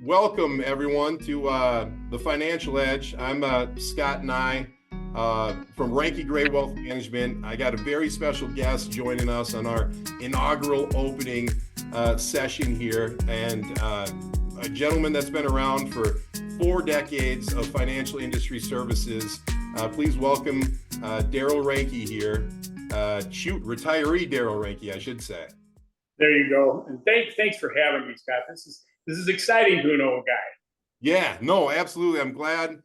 Welcome everyone to the Financial Edge. I'm Scott Neu from Reinke Gray Wealth Management. I got a very special guest joining us on our inaugural opening session here, and a gentleman that's been around for 4 decades of financial industry services. Please welcome Darrel Reinke here. Retiree Darrel Reinke, I should say. There you go. And thanks for having me, Scott. This is exciting to an old guy. Yeah, no, absolutely. I'm glad.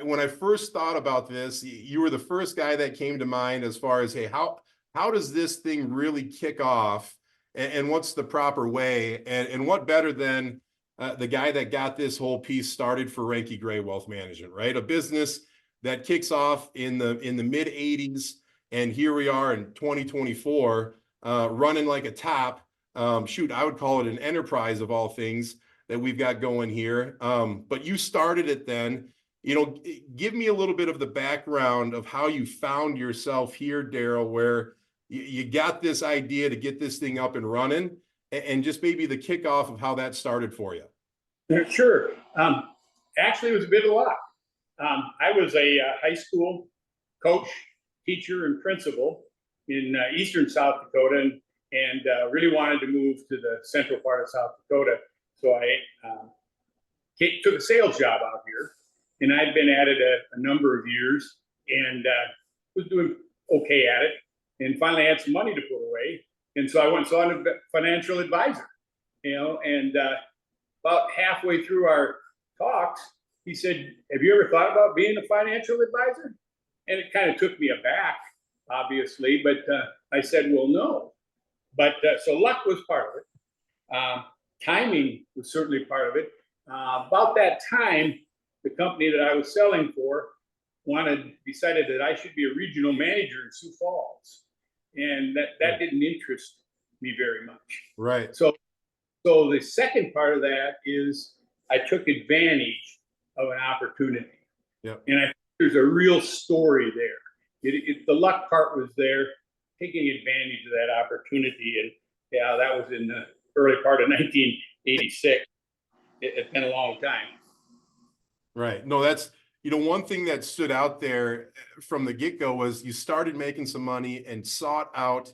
When I first thought about this, you were the first guy that came to mind as far as, hey, how does this thing really kick off, and what's the proper way, and what better than the guy that got this whole piece started for Reinke Gray Wealth Management, right? A business that kicks off in the mid 80s, and here we are in 2024, running like a top. I would call it an enterprise of all things that we've got going here. But you started it then. Give me a little bit of the background of how you found yourself here, Darrel, where you got this idea to get this thing up and running, and just maybe the kickoff of how that started for you. Sure. Actually, it was a bit of luck. I was a high school coach, teacher, and principal in eastern South Dakota, and really wanted to move to the central part of South Dakota. So I took a sales job out here, and I'd been at it a number of years, and was doing okay at it, and finally had some money to put away. And so I went and saw a financial advisor, and about halfway through our talks, he said, "Have you ever thought about being a financial advisor?" And it kind of took me aback, obviously, but I said, "Well, no." But so luck was part of it. Timing was certainly part of it. About that time, the company that I was selling for decided that I should be a regional manager in Sioux Falls, and that didn't interest me very much. Right. So the second part of that is I took advantage of an opportunity. Yep. And I think there's a real story there. The luck part was there, taking advantage of that opportunity. And yeah, that was in the early part of 1986. It's been a long time. Right. No, that's, one thing that stood out there from the get-go was you started making some money and sought out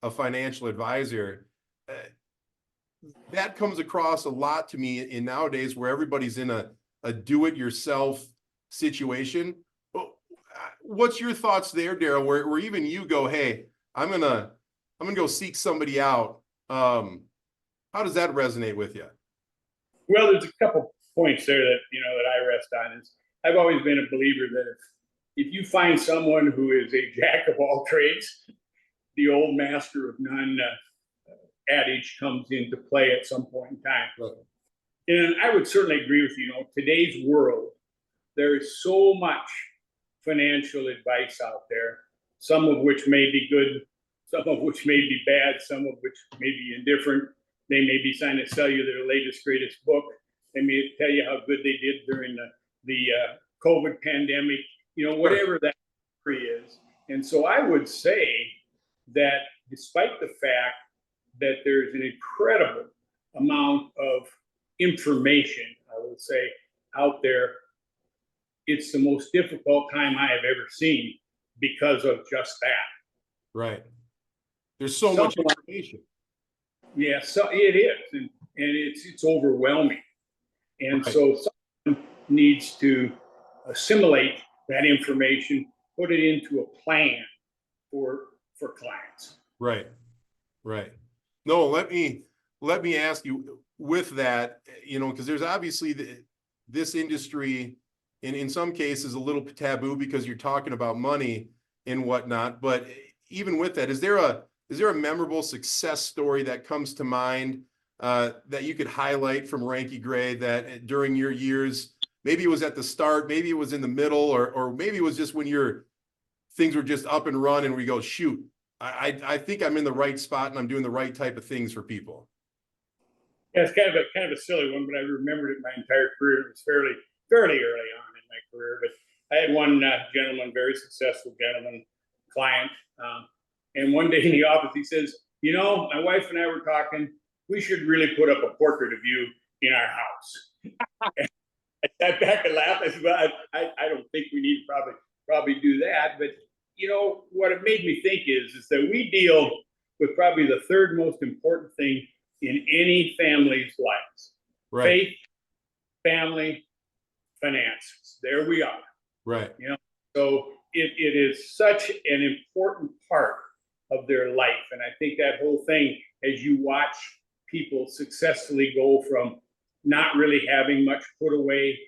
a financial advisor. That comes across a lot to me in nowadays, where everybody's in a do-it-yourself situation. What's your thoughts there, Darrel, where even you go, hey, I'm gonna go seek somebody out? How does that resonate with you? Well, there's a couple points there that I rest on. Is I've always been a believer that if you find someone who is a jack of all trades, the old master of none adage comes into play at some point in time. Right. And I would certainly agree with you. Today's world, there is so much financial advice out there, some of which may be good, some of which may be bad, some of which may be indifferent. They may be trying to sell you their latest, greatest book. They may tell you how good they did during the COVID pandemic, whatever that is. And so I would say that despite the fact that there's an incredible amount of information, I would say, out there, it's the most difficult time I have ever seen because of just that. Right. There's so much information. Yeah, so it is, and it's overwhelming. And right. So someone needs to assimilate that information, put it into a plan for clients. Right. Right. No, let me ask you with that, because there's obviously this industry in some cases a little taboo because you're talking about money and whatnot. But even with that, is there a memorable success story that comes to mind that you could highlight from Reinke Gray that during your years, maybe it was at the start, maybe it was in the middle, or maybe it was just when things were just up and running, we go, shoot, I think I'm in the right spot and I'm doing the right type of things for people? Yeah, it's kind of a silly one, but I remembered it my entire career. It was fairly early on in my career, but I had one gentleman, very successful gentleman, client, and one day in the office he says, my wife and I were talking, we should really put up a portrait of you in our house. back and laugh. I said, well, I don't think we need to probably do that. But what it made me think is that we deal with probably the third most important thing in any family's lives: Right. faith, family, finances. There we are. Right. So it is such an important part of their life. And I think that whole thing, as you watch people successfully go from not really having much put away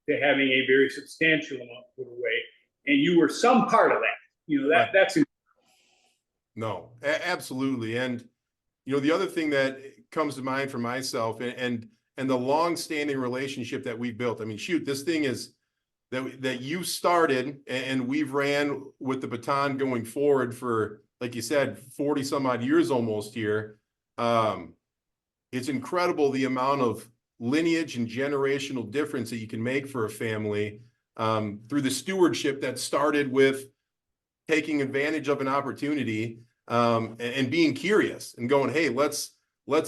to having a very substantial amount put away, and you were some part of that, Right. that's No, absolutely. And the other thing that comes to mind for myself and the long-standing relationship that we built. I mean, shoot, this thing is that you started and we've ran with the baton going forward for, like you said, 40 some odd years almost here. It's incredible the amount of lineage and generational difference that you can make for a family through the stewardship that started with taking advantage of an opportunity and being curious and going, hey, let's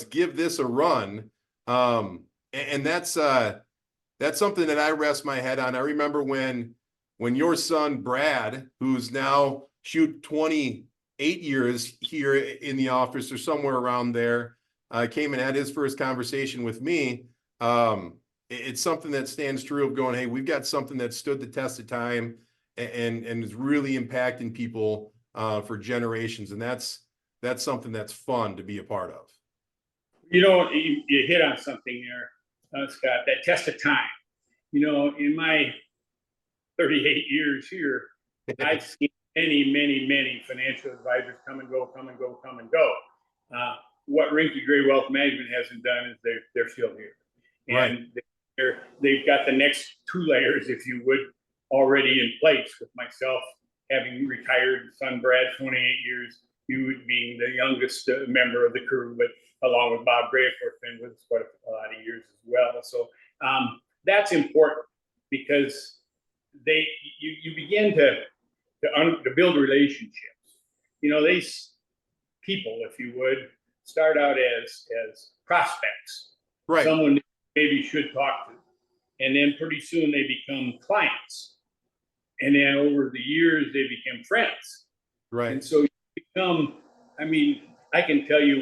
give this a run. And that's something that I rest my head on. I remember when your son, Brad, who's now 28 years here in the office or somewhere around there, came and had his first conversation with me. It's something that stands true of going, hey, we've got something that stood the test of time and is really impacting people for generations. And that's something that's fun to be a part of. you hit on something there, Scott, that test of time. In my 38 years here, I've seen many financial advisors come and go. What Reinke Gray Wealth Management hasn't done is they're still here. And right. They've got the next two layers, if you would, already in place, with myself having retired, son Brad, 28 years, you being the youngest member of the crew, but along with Bob Gray, of course, been with us quite a lot of years as well. So that's important because you begin to build relationships. These people, if you would, start out as prospects, right? Someone maybe should talk to, and then pretty soon they become clients, and then over the years they become friends, right? And so you become, I can tell you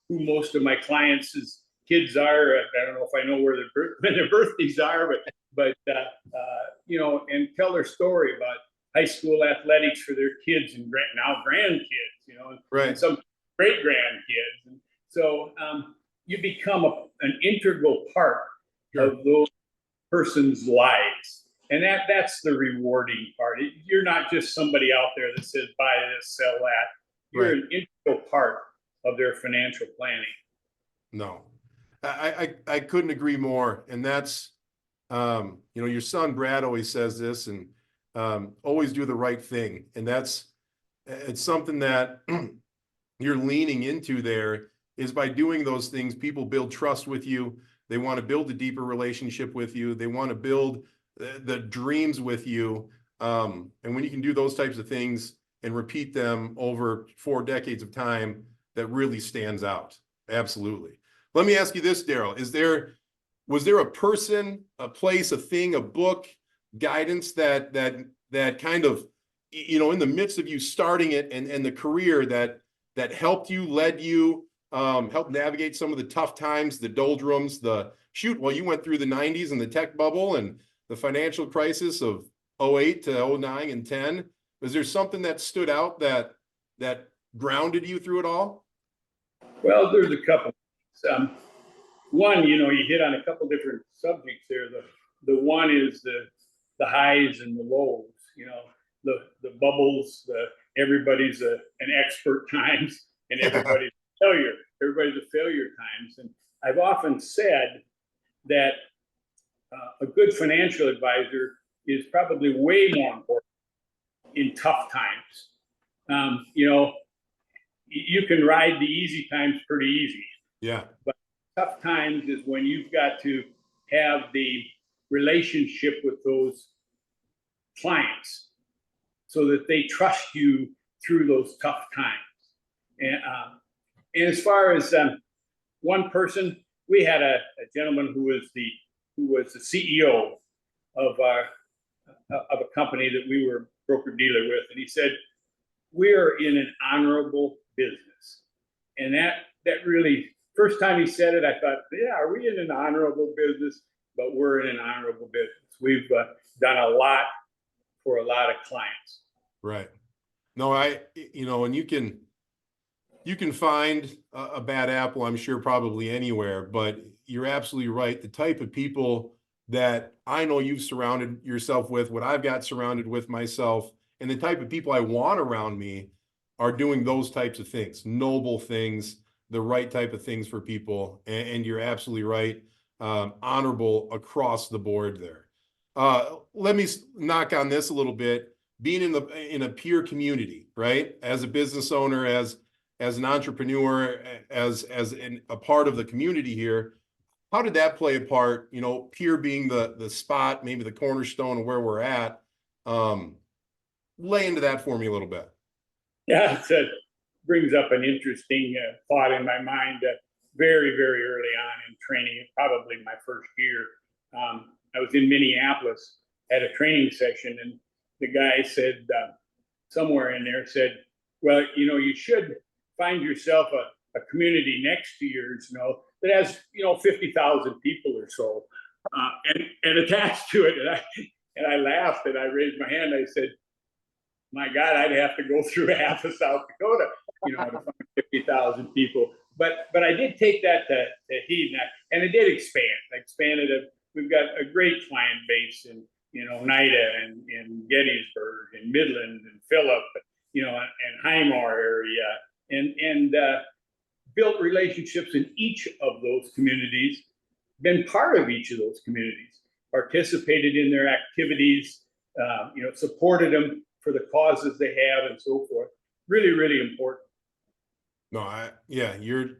who most of my clients' kids are. I don't know if I know when their birthdays are, but and tell their story about high school athletics for their kids and now grandkids, right. And some great grandkids. And so you become an integral part of those person's lives. And that's the rewarding part. You're not just somebody out there that says, buy this, sell that. You're an integral part of their financial planning. No, I couldn't agree more. And that's, your son, Brad, always says this, and always do the right thing. And it's something that you're leaning into there, is by doing those things, people build trust with you. They want to build a deeper relationship with you. They want to build the dreams with you. And when you can do those types of things and repeat them over 4 decades of time, that really stands out. Absolutely. Let me ask you this, Darrel. Was there a person, a place, a thing, a book, guidance that kind of, in the midst of you starting it and the career that helped you, led you, helped navigate some of the tough times, the doldrums, you went through the 90s and the tech bubble and the financial crisis of 08 to 09 and 10. Was there something that stood out that grounded you through it all? Well, there's a couple. One, you hit on a couple different subjects there. The one is the highs and the lows, the bubbles, everybody's an expert times, and everybody's a failure times. And I've often said that a good financial advisor is probably way more important in tough times. You can ride the easy times pretty easy. Yeah. But tough times is when you've got to have the relationship with those clients so that they trust you through those tough times. And as far as one person, we had a gentleman who was the CEO of a company that we were broker dealer with, and he said, "We're in an honorable business," and that really, first time he said it, I thought, yeah, are we in an honorable business? But we're in an honorable business. We've done a lot for a lot of clients. Right. No, and you can find a bad apple, I'm sure, probably anywhere, but you're absolutely right. The type of people that I know you've surrounded yourself with, what I've got surrounded with myself, and the type of people I want around me are doing those types of things, noble things, the right type of things for people. And you're absolutely right. Honorable across the board there. Let me knock on this a little bit. Being in a peer community, right? As a business owner, as an entrepreneur, as a part of the community here, how did that play a part? Peer being the spot, maybe the cornerstone of where we're at. Lay into that for me a little bit. Yeah, it brings up an interesting thought in my mind. Very, very early on in training, probably my first year, I was in Minneapolis at a training session, and the guy said, somewhere in there said, well, you should find yourself a community next to yours, that has, 50,000 people or so, and attached to it. And I laughed and I raised my hand. I said, my God, I'd have to go through half of South Dakota, to find 50,000 people. But I did take that to heed, and it did expand. I expanded it. We've got a great client base in, NIDA and in Gettysburg and Midland and Phillip, and Highmore area, and built relationships in each of those communities, been part of each of those communities, participated in their activities, supported them for the causes they have and so forth. Really, really important. No, you're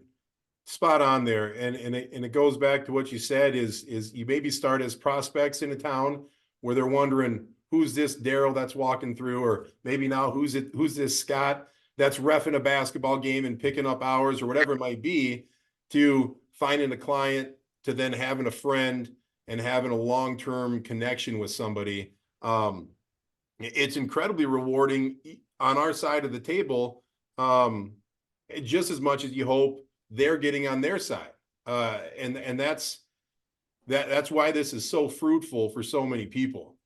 spot on there. And it goes back to what you said is you maybe start as prospects in a town where they're wondering, who's this Darrel that's walking through, or maybe now who's this Scott that's reffing a basketball game and picking up hours or whatever it might be, to finding a client, to then having a friend and having a long-term connection with somebody. It's incredibly rewarding on our side of the table, just as much as you hope they're getting on their side. And that's why this is so fruitful for so many people.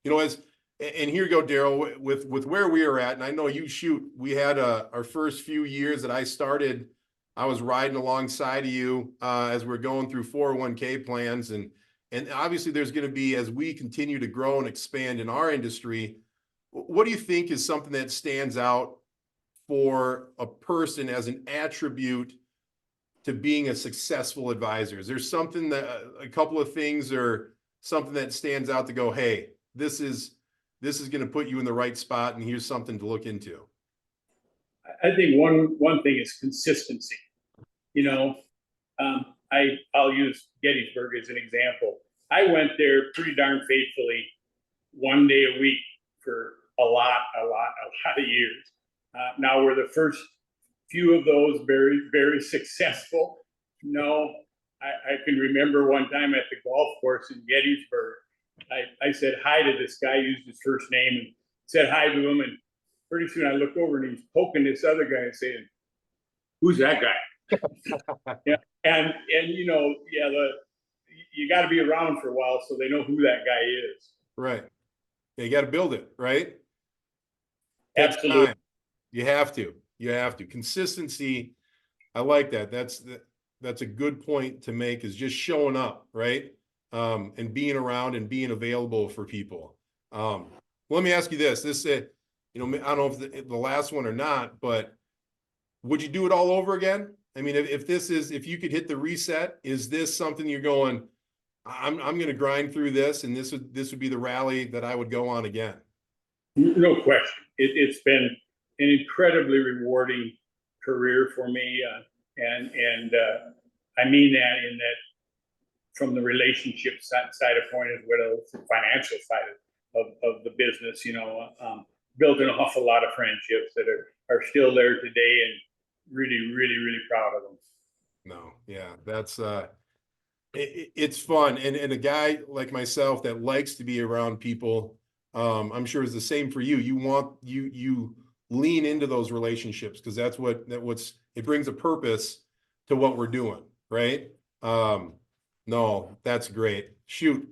And here you go, Darrel, with where we are at, and I know we had our first few years that I started, I was riding alongside of you as we're going through 401k plans. And obviously there's going to be, as we continue to grow and expand in our industry, what do you think is something that stands out for a person as an attribute to being a successful advisor? Is there something a couple of things or something that stands out to go, hey, this is going to put you in the right spot, and here's something to look into? I think one thing is consistency. I'll use Gettysburg as an example. I went there pretty darn faithfully, one day a week for a lot of years. Now we're the first few of those very, very successful. I can remember one time at the golf course in Gettysburg, I said hi to this guy, used his first name, and said hi to him. And pretty soon I look over and he's poking this other guy and saying, who's that guy? Yeah. And you got to be around for a while so they know who that guy is. Right. You got to build it, right? Absolutely. You have to. Consistency. I like that. That's a good point to make, is just showing up, right? And being around and being available for people. Let me ask you this. I don't know if the last one or not, but would you do it all over again? I mean, if you could hit the reset, is this something you're going, I'm going to grind through this, and this would be the rally that I would go on again? No question. It's been an incredibly rewarding career for me. And I mean that in that, from the relationship side of point as well as the financial side of the business, built an awful lot of friendships that are still there today, and really, really, really proud of them. No, yeah, It's fun. And a guy like myself that likes to be around people, I'm sure is the same for you. You lean into those relationships because it brings a purpose to what we're doing, right? No, that's great. Shoot.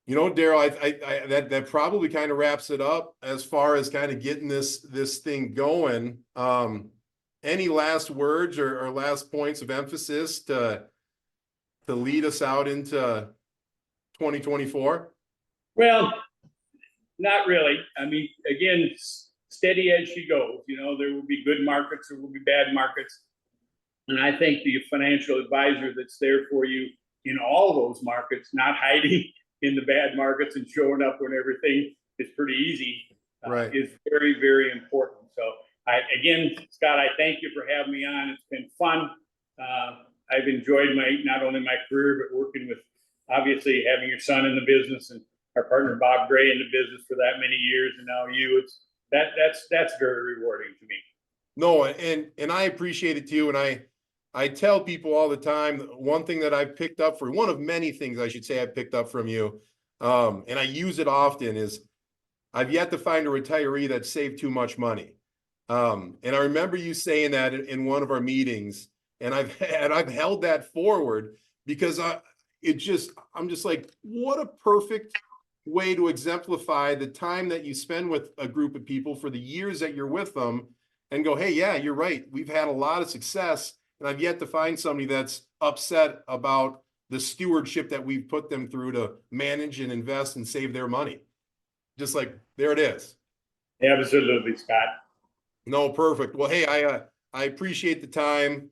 You know, Darrel, that probably kind of wraps it up as far as kind of getting this thing going. Any last words or last points of emphasis to lead us out into 2024? Well, not really. I mean, again, steady as she goes. You know, there will be good markets, there will be bad markets. And I think the financial advisor that's there for you in all those markets, not hiding in the bad markets and showing up when everything is pretty easy, Right. is very, very important. So again, Scott, I thank you for having me on. It's been fun. I've enjoyed not only my career, but working with, obviously, having your son in the business and our partner Bob Gray in the business for that many years, and now you. That's very rewarding to me. No, and I appreciate it too. And I tell people all the time, one thing that I've picked up one of many things I should say I picked up from you, and I use it often, is I've yet to find a retiree that saved too much money. And I remember you saying that in one of our meetings, and I've held that forward because I'm just like, what a perfect way to exemplify the time that you spend with a group of people for the years that you're with them, and go, hey, yeah, you're right. We've had a lot of success, and I've yet to find somebody that's upset about the stewardship that we've put them through to manage and invest and save their money. Just like, there it is. Absolutely, Scott. No, perfect. Well, hey, I appreciate the time.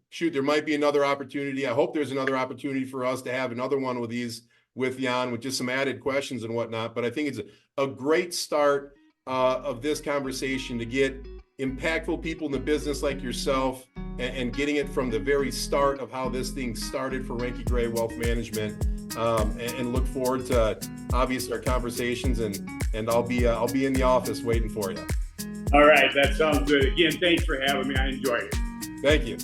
Shoot, there might be another opportunity. I hope there's another opportunity for us to have another one with these with Jan with just some added questions and whatnot. But I think it's a great start of this conversation to get impactful people in the business like yourself and getting it from the very start of how this thing started for Reinke Gray Wealth Management, and look forward to obviously our conversations, and I'll be in the office waiting for you. All right, that sounds good. Again, thanks for having me. I enjoyed it. Thank you.